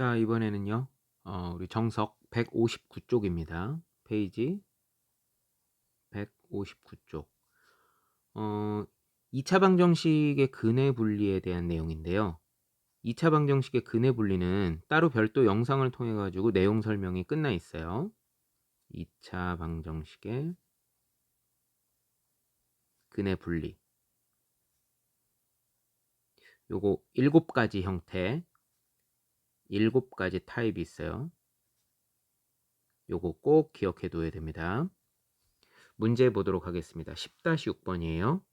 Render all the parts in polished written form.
자, 이번에는요. 우리 정석 159 쪽입니다. 페이지 159 쪽. 어 2차 방정식의 근해 분리에 대한 내용인데요. 2차 방정식의 근해 분리는 따로 별도 영상을 통해 가지고 내용 설명이 끝나 있어요. 2차 방정식의 근해 분리. 요거 7가지 형태, 7가지 타입이 있어요. 요거 꼭 기억해 둬야 됩니다. 문제 보도록 하겠습니다. 10-6 번이에요.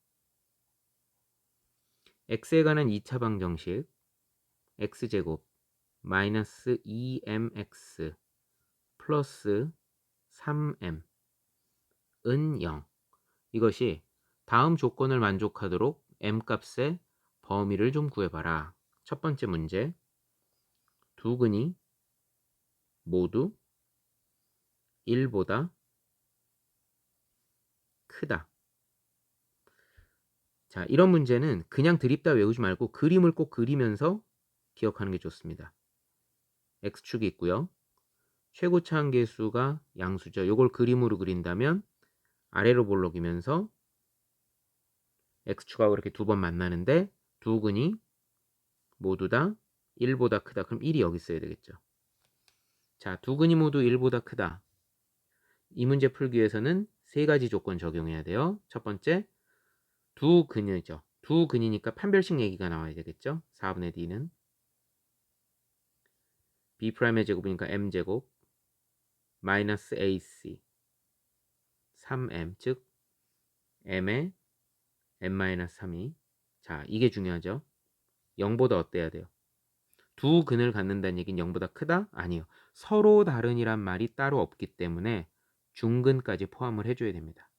x에 관한 2차 방정식 x제곱 마이너스 2mx 플러스 3m은 0. 이것이 다음 조건을 만족하도록 m값의 범위를 좀 구해봐라. 첫 번째 문제, 두 근이 모두 1보다 크다. 자, 이런 문제는 그냥 드립다 외우지 말고 그림을 꼭 그리면서 기억하는 게 좋습니다. x축이 있고요. 최고차 한계수가 양수죠. 이걸 그림으로 그린다면 아래로 볼록이면서 x축하고 이렇게 두 번 만나는데 두 근이 모두 다 1보다 크다. 그럼 1이 여기 있어야 되겠죠. 자, 두 근이 모두 1보다 크다. 이 문제 풀기 위해서는 세 가지 조건 적용해야 돼요. 첫 번째, 두 근이죠. 두 근이니까 판별식 얘기가 나와야 되겠죠. 4분의 d는 b'의 제곱이니까 m제곱 마이너스 ac 3m 즉 m의 m-3이 자, 이게 중요하죠. 0보다 어때야 돼요? 두 근을 갖는다는 얘기는 0보다 크다? 아니요. 서로 다른이란 말이 따로 없기 때문에 중근까지 포함을 해줘야 됩니다.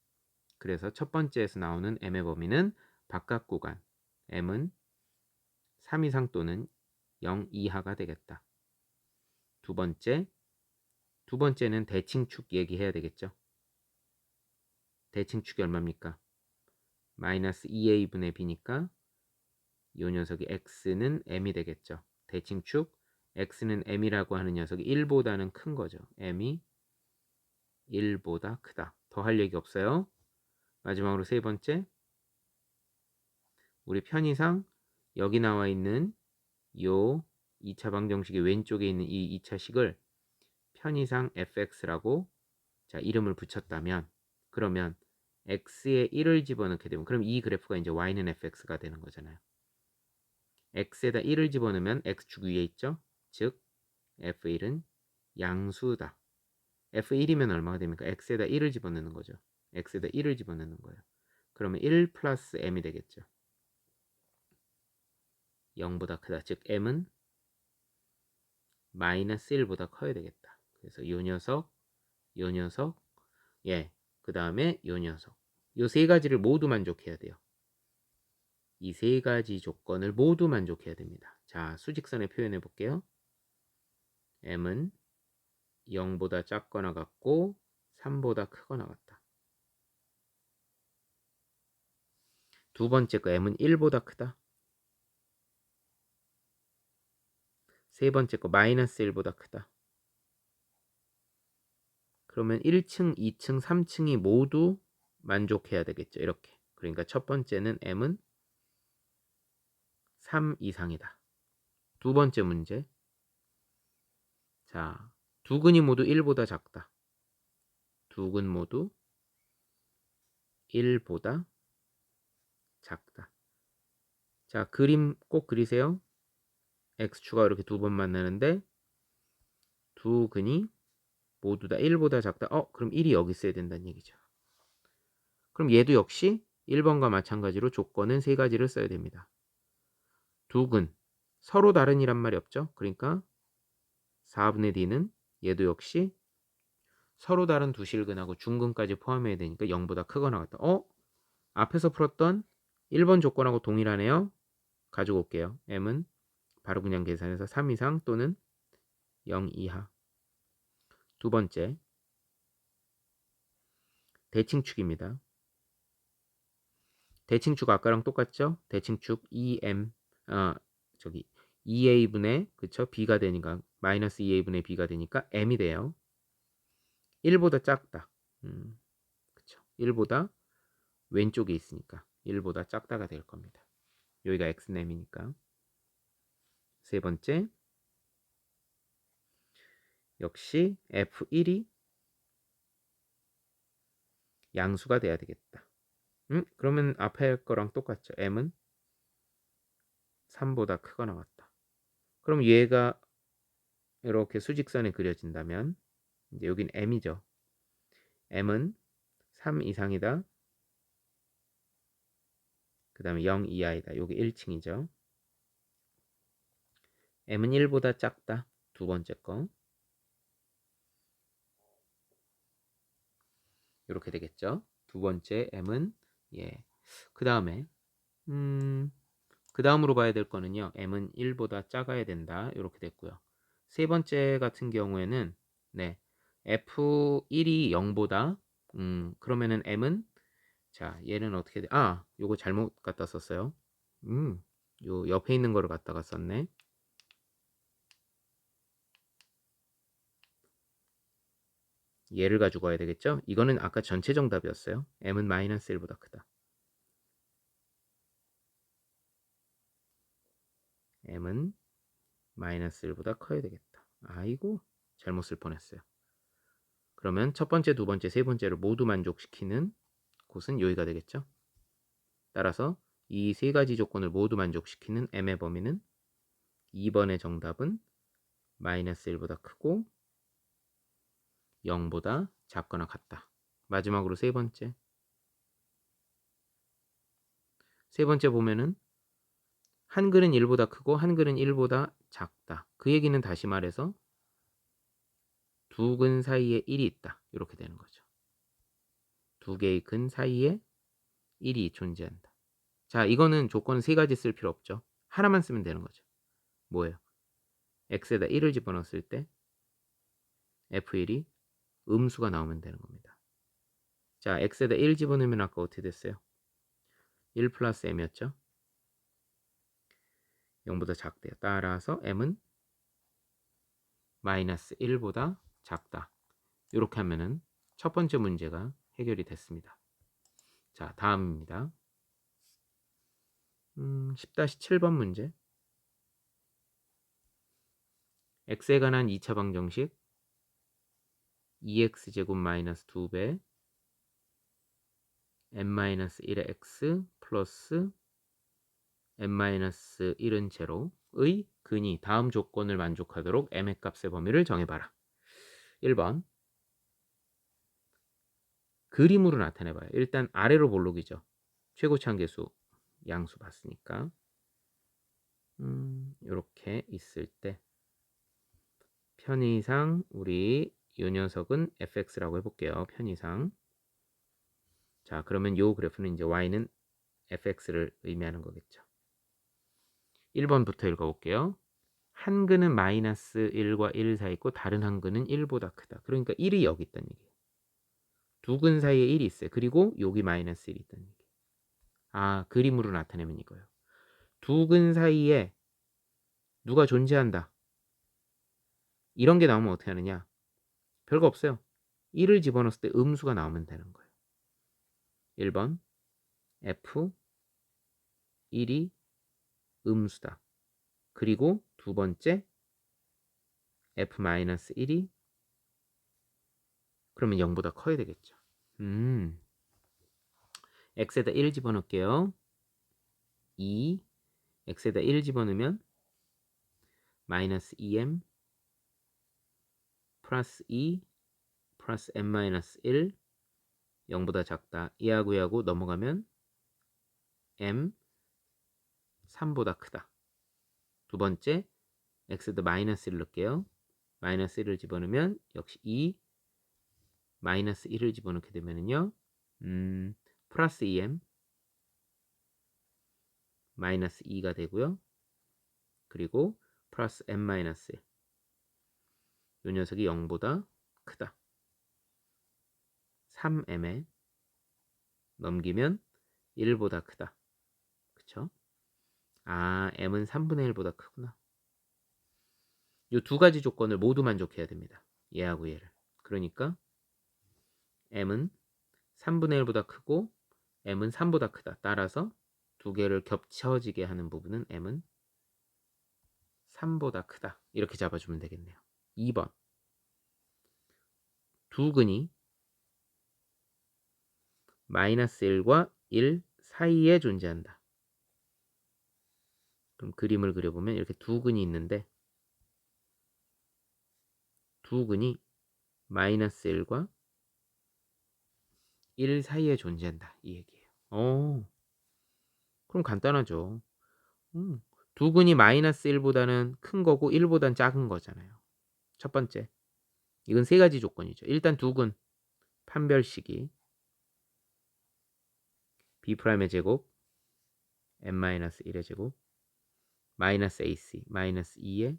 그래서 첫 번째에서 나오는 m의 범위는 바깥 구간 m은 3 이상 또는 0 이하가 되겠다. 두 번째는 대칭축 얘기해야 되겠죠. 대칭축이 얼마입니까? 마이너스 2a분의 b니까 이 녀석이 x는 m이 되겠죠. 대칭축 x는 m이라고 하는 녀석이 1보다는 큰 거죠. m이 1보다 크다. 더 할 얘기 없어요. 마지막으로 세 번째, 우리 편의상 여기 나와 있는 요 2차 방정식의 왼쪽에 있는 이 2차식을 편의상 fx라고 자 이름을 붙였다면 그러면 x에 1을 집어넣게 되면 그럼 이 그래프가 이제 y는 fx가 되는 거잖아요. x에다 1을 집어넣으면 x축 위에 있죠. 즉 f1은 양수다. f1이면 얼마가 됩니까? x에다 1을 집어넣는 거죠. x에다 1을 집어넣는 거예요. 그러면 1 플러스 m이 되겠죠. 0보다 크다. 즉 m은 마이너스 1보다 커야 되겠다. 그래서 요 녀석, 요 녀석, 예, 그 다음에 요 녀석. 요 세 가지를 모두 만족해야 돼요. 이 세 가지 조건을 모두 만족해야 됩니다. 자, 수직선에 표현해 볼게요. m은 0보다 작거나 같고 3보다 크거나 같다. 두 번째 거 m은 1보다 크다. 세 번째 거 마이너스 1보다 크다. 그러면 1층, 2층, 3층이 모두 만족해야 되겠죠. 이렇게. 그러니까 첫 번째는 m은 3 이상이다. 두 번째 문제. 자, 두 근이 모두 1보다 작다. 두 근 모두 1보다 작다. 자, 그림 꼭 그리세요. x축가 이렇게 두 번 만나는데 두 근이 모두 다 1보다 작다. 그럼 1이 여기 있어야 된다는 얘기죠. 그럼 얘도 역시 1번과 마찬가지로 조건은 세 가지를 써야 됩니다. 두 근 서로 다른이란 말이 없죠. 그러니까 4분의 d는 얘도 역시 서로 다른 두 실근하고 중근까지 포함해야 되니까 0보다 크거나 같다. 앞에서 풀었던 1번 조건하고 동일하네요. 가지고 올게요. m은 바로 그냥 계산해서 3 이상 또는 0 이하. 두 번째, 대칭축입니다. 대칭축 아까랑 똑같죠? 대칭축 2m, 저기 2a분의 그쵸? b가 되니까 마이너스 2a분의 b가 되니까 m이 돼요. 1보다 작다. 그쵸. 1보다 왼쪽에 있으니까 1보다 작다가 될 겁니다. 여기가 x램이니까. 세 번째, 역시 f1이 양수가 돼야 되겠다. 그러면 앞에 거랑 똑같죠. m은 3보다 크거나 같다. 그럼 얘가 이렇게 수직선에 그려진다면 이제 여긴 m이죠. m은 3 이상이다. 그 다음에 0 이하이다. 여기 1층이죠. m은 1보다 작다. 두 번째 거. 이렇게 되겠죠. 두 번째 m은 예. 그 다음에 그 다음으로 봐야 될 거는요. m은 1보다 작아야 된다. 이렇게 됐고요. 세 번째 같은 경우에는 네. f1이 0보다 그러면은 m은 자, 얘는 어떻게 돼? 아, 요거 잘못 갖다 썼어요. 요 옆에 있는 거를 갖다가 썼네. 얘를 가지고 가야 되겠죠? 이거는 아까 전체 정답이었어요. m은 마이너스 1보다 크다. m은 마이너스 1보다 커야 되겠다. 아이고, 잘못 쓸 뻔했어요. 그러면 첫 번째, 두 번째, 세 번째를 모두 만족시키는 곳은 여기가 되겠죠? 따라서 이 세 가지 조건을 모두 만족시키는 m의 범위는 2번의 정답은 마이너스 1보다 크고 0보다 작거나 같다. 마지막으로 세 번째. 세 번째 보면은 한글은 1보다 크고 한글은 1보다 작다. 그 얘기는 다시 말해서 두 근 사이에 1이 있다. 이렇게 되는 거죠. 두 개의 근 사이에 1이 존재한다. 자, 이거는 조건 세 가지 쓸 필요 없죠. 하나만 쓰면 되는 거죠. 뭐예요? x에다 1을 집어넣었을 때 f1이 음수가 나오면 되는 겁니다. 자, x에다 1 집어넣으면 아까 어떻게 됐어요? 1 플러스 m이었죠? 0보다 작대요. 따라서 m은 마이너스 1보다 작다. 이렇게 하면은 첫 번째 문제가 해결이 됐습니다. 자, 다음입니다. 10-7번 문제. x에 관한 2차 방정식 2x제곱 마이너스 2배 n-1의 x 플러스 n-1은 제로의 근이 다음 조건을 만족하도록 m의 값의 범위를 정해봐라. 1번 그림으로 나타내봐요. 일단 아래로 볼록이죠. 최고차항계수 양수 봤으니까 이렇게 있을 때 편의상 우리 이 녀석은 fx라고 해볼게요. 편의상. 자, 그러면 요 그래프는 이제 y는 fx를 의미하는 거겠죠. 1번부터 읽어볼게요. 한 근은 마이너스 1과 1 사이 있고 다른 한 근은 1보다 크다. 그러니까 1이 여기 있다는 얘기예요. 두 근 사이에 1이 있어요. 그리고 여기 마이너스 1이 있다는 얘기예요. 아, 그림으로 나타내면 이거예요. 두 근 사이에 누가 존재한다. 이런 게 나오면 어떻게 하느냐? 별거 없어요. 1을 집어넣었을 때 음수가 나오면 되는 거예요. 1번 f 1이 음수다. 그리고 두 번째 f-1이 그러면 0보다 커야 되겠죠. x에다 1 집어넣을게요. 2 x에다 1 집어넣으면 마이너스 2m 플러스 2 플러스 n-1 0보다 작다. 이하고 이하고 넘어가면 m 3보다 크다. 두 번째 x에다 마이너스 1 넣을게요. 마이너스 1을 집어넣으면 역시 2 마이너스 1을 집어넣게 되면은요 플러스 2m 마이너스 2가 되고요. 그리고 플러스 n-1 이 녀석이 0보다 크다. 3m에 넘기면 1보다 크다. 그쵸? 아, m은 3분의 1보다 크구나. 이 두 가지 조건을 모두 만족해야 됩니다. 얘하고 얘를. 그러니까 m은 3분의 1보다 크고 m은 3보다 크다. 따라서 두 개를 겹쳐지게 하는 부분은 m은 3보다 크다. 이렇게 잡아주면 되겠네요. 2번. 두 근이 마이너스 1과 1 사이에 존재한다. 그럼 그림을 그려보면 이렇게 두 근이 있는데 두 근이 마이너스 1과 1 사이에 존재한다. 이 얘기예요. 그럼 간단하죠. 두 근이 마이너스 1보다는 큰 거고 1보다는 작은 거잖아요. 첫 번째. 이건 세 가지 조건이죠. 일단 두 근 판별식이 B'의 제곱 n-1의 제곱 마이너스 AC 마이너스 2의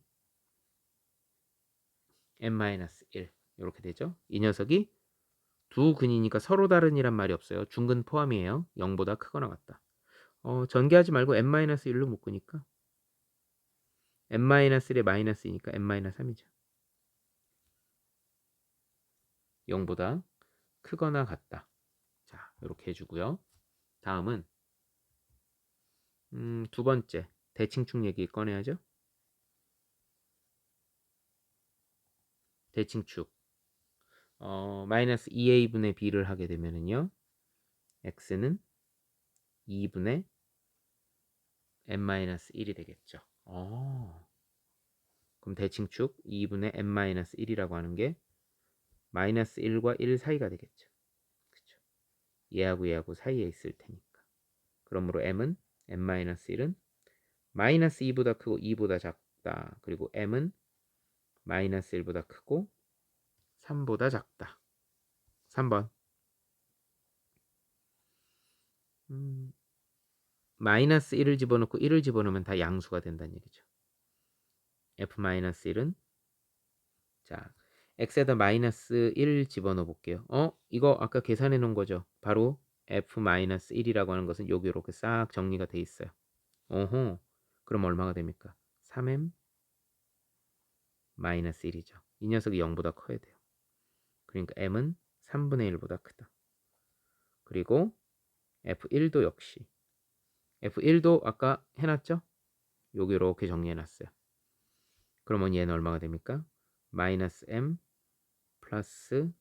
n-1 이렇게 되죠. 이 녀석이 두 근이니까 서로 다른이란 말이 없어요. 중근 포함이에요. 0보다 크거나 같다. 전개하지 말고 n-1로 묶으니까 n-1의 마이너스 2니까 n-3이죠. 0보다 크거나 같다. 자, 이렇게 해주고요. 다음은 두 번째 대칭축 얘기 꺼내야죠. 대칭축 마이너스 2a분의 b를 하게 되면은요 x는 2분의 n-1이 되겠죠. 그럼 대칭축 2분의 n-1이라고 하는 게 마이너스 1과 1 사이가 되겠죠. 그렇죠. 얘하고 얘하고 사이에 있을 테니까. 그러므로 m은 n-1은 마이너스 2보다 크고 2보다 작다. 그리고 m은 마이너스 1보다 크고 3보다 작다. 3번 마이너스 1을 집어넣고 1을 집어넣으면 다 양수가 된다는 얘기죠. f-1은 자 x에다 마이너스 1 집어넣어 볼게요. 이거 아까 계산해 놓은 거죠. 바로 f-1이라고 하는 것은 여기 이렇게 싹 정리가 돼 있어요. 그럼 얼마가 됩니까? 3m 마이너스 1이죠. 이 녀석이 0보다 커야 돼요. 그러니까 m은 3분의 1보다 크다. 그리고 f1도 역시 f1도 아까 해놨죠? 여기 이렇게 정리해놨어요. 그러면 얘는 얼마가 됩니까? 마이너스 m 플러스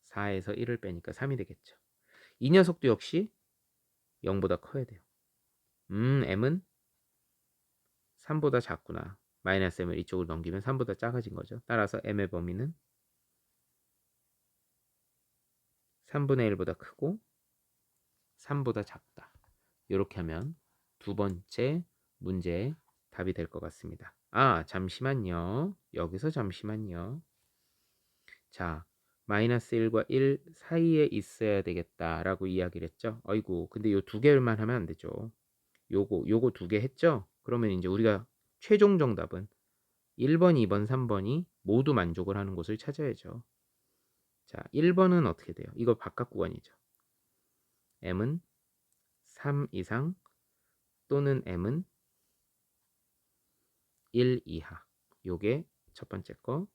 4에서 1을 빼니까 3이 되겠죠. 이 녀석도 역시 0보다 커야 돼요. m은 3보다 작구나. 마이너스 m을 이쪽으로 넘기면 3보다 작아진 거죠. 따라서 m의 범위는 3분의 1보다 크고 3보다 작다. 이렇게 하면 두 번째 문제의 답이 될 것 같습니다. 잠시만요. 여기서 잠시만요. 자, 마이너스 1과 1 사이에 있어야 되겠다라고 이야기를 했죠. 아이고, 근데 요 두 개만 하면 안 되죠. 요거 두 개 했죠? 그러면 이제 우리가 최종 정답은 1번, 2번, 3번이 모두 만족을 하는 곳을 찾아야죠. 자, 1번은 어떻게 돼요? 이거 바깥 구간이죠. m은 3 이상 또는 m은 1 이하. 요게 첫 번째 거,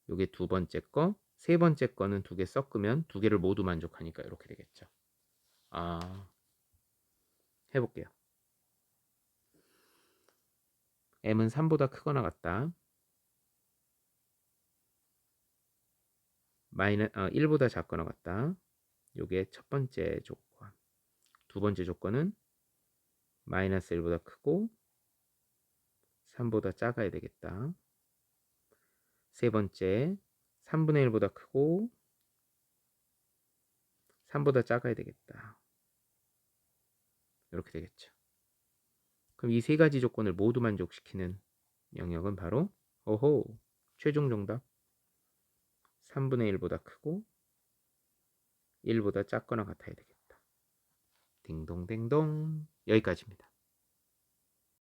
요게 두 번째 거, 세 번째 거는 두 개 섞으면 두 개를 모두 만족하니까 이렇게 되겠죠. 해볼게요. m은 3보다 크거나 같다. 1보다 작거나 같다. 요게 첫 번째 조건. 두 번째 조건은 마이너스 1보다 크고 3보다 작아야 되겠다. 세 번째 3분의 1보다 크고 3보다 작아야 되겠다. 이렇게 되겠죠. 그럼 이 세 가지 조건을 모두 만족시키는 영역은 바로 최종 정답 3분의 1보다 크고 1보다 작거나 같아야 되겠다. 딩동댕동 여기까지입니다.